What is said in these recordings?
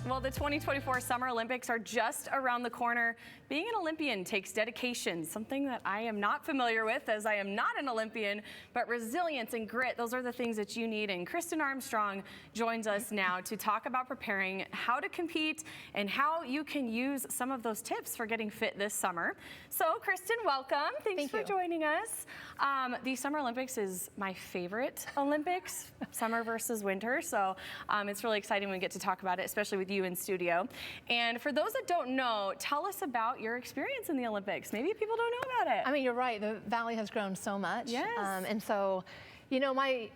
Well, the 2024 Summer Olympics are just around the corner. Being an Olympian takes dedication, something that I am not familiar with as I am not an Olympian, but resilience and grit, those are the things that you need. And Kristin Armstrong joins us now to talk about preparing, how to compete, and how you can use some of those tips for getting fit this summer. So, Kristin, welcome. Thanks for joining us. The Summer Olympics is my favorite Olympics, summer versus winter. So it's really exciting when we get to talk about it, especially with you in studio. And for those that don't know, tell us about your experience in the Olympics. Maybe people don't know about it. I mean, you're right. The Valley has grown so much. Yes. And so, you know, my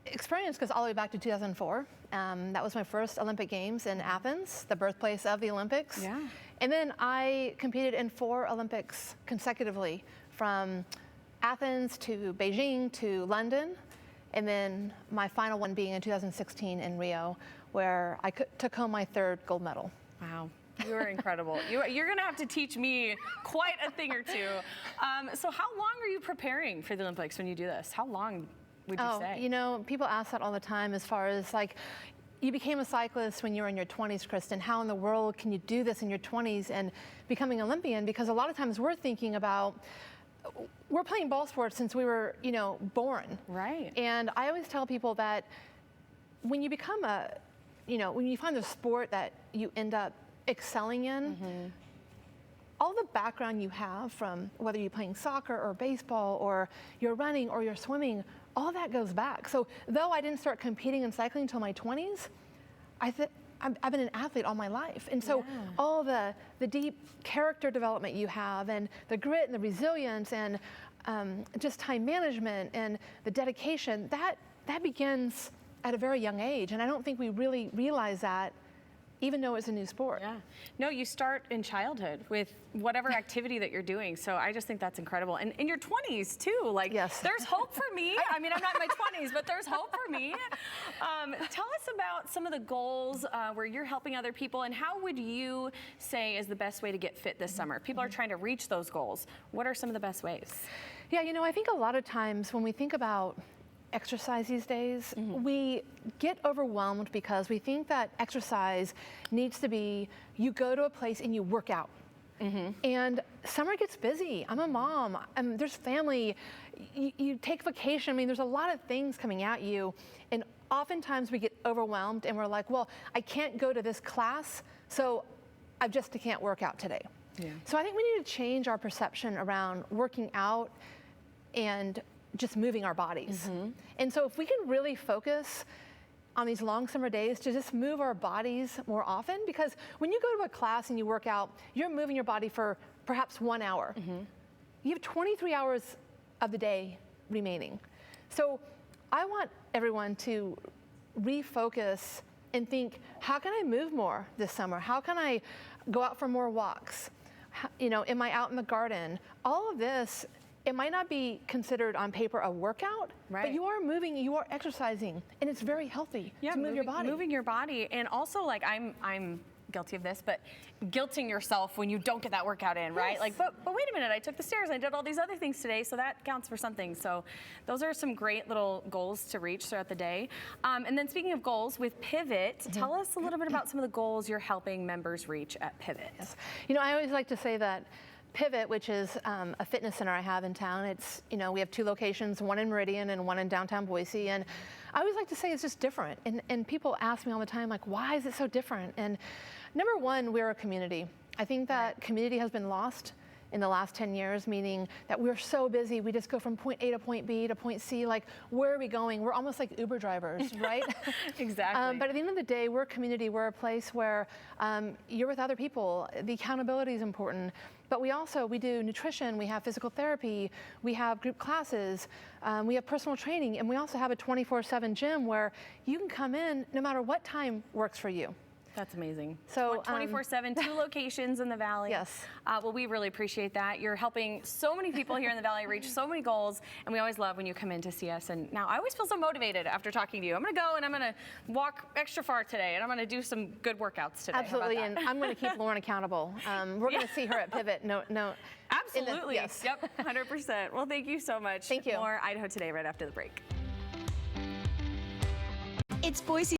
experience goes all the way back to 2004. That was my first Olympic Games in Athens, the birthplace of the Olympics. Yeah. And then I competed in 4 Olympics consecutively, from Athens to Beijing to London, and then my final one being in 2016 in Rio, where I took home my 3rd gold medal. Wow. You are incredible. You're going to have to teach me quite a thing or two. So how long are you preparing for the Olympics when you do this? How long would you say? You know, people ask that all the time, as far as like, you became a cyclist when you were in your 20s, Kristin. How in the world can you do this in your 20s and becoming an Olympian? Because a lot of times we're thinking about, we're playing ball sports since we were, you know, born. Right. And I always tell people that when you become when you find the sport that you end up excelling in, all the background you have, from whether you're playing soccer or baseball or you're running or you're swimming, all that goes back. So though I didn't start competing in cycling until my 20s, I've been an athlete all my life. And so all the deep character development you have, and the grit and the resilience, and just time management and the dedication, that begins at a very young age. And I don't think we really realize that, even though it's a new sport. Yeah. No, you start in childhood with whatever activity that you're doing. So I just think that's incredible. And in your 20s too, like, yes, there's hope for me. I mean, I'm not in my 20s, but there's hope for me. Tell us about some of the goals where you're helping other people, and how would you say is the best way to get fit this summer? If people are trying to reach those goals, what are some of the best ways? Yeah, you know, I think a lot of times when we think about exercise these days, we get overwhelmed because we think that exercise needs to be, you go to a place and you work out. And summer gets busy. I'm a mom, there's family, you take vacation. I mean, there's a lot of things coming at you, and oftentimes we get overwhelmed and we're like, well, I can't go to this class, so I just can't work out today. So I think we need to change our perception around working out and just moving our bodies. And so if we can really focus on these long summer days to just move our bodies more often, because when you go to a class and you work out, you're moving your body for perhaps 1 hour. You have 23 hours of the day remaining. So I want everyone to refocus and think, how can I move more this summer? How can I go out for more walks? You know, am I out in the garden? All of this, it might not be considered on paper a workout, but you are moving, you are exercising, and it's very healthy to move your body. Moving your body, and also, like, I'm guilty of this, but guilting yourself when you don't get that workout in, right? Like, but wait a minute, I took the stairs, I did all these other things today, so that counts for something. So those are some great little goals to reach throughout the day. And then speaking of goals, with Pivot, tell us a little bit about some of the goals you're helping members reach at Pivot. You know, I always like to say that Pivot, which is a fitness center I have in town, it's, you know, we have 2 locations, one in Meridian and one in downtown Boise, and I always like to say it's just different. And people ask me all the time, like, why is it so different? And number one, we're a community. I think that community has been lost in the last 10 years, meaning that we're so busy, we just go from point A to point B to point C, like, where are we going? We're almost like Uber drivers, right? Exactly. But at the end of the day, we're a community, we're a place where you're with other people, the accountability is important, but we do nutrition, we have physical therapy, we have group classes, we have personal training, and we also have a 24/7 gym where you can come in no matter what time works for you. That's amazing. So 24/7, 2 locations in the Valley. Yes. Well, we really appreciate that. You're helping so many people here in the Valley reach so many goals, and we always love when you come in to see us. And now I always feel so motivated after talking to you. I'm going to go and I'm going to walk extra far today, and I'm going to do some good workouts today. Absolutely, and I'm going to keep Lauren accountable. We're going to see her at Pivot. No. Absolutely. Yep, 100%. Well, thank you so much. Thank you. More Idaho Today right after the break. It's Boise.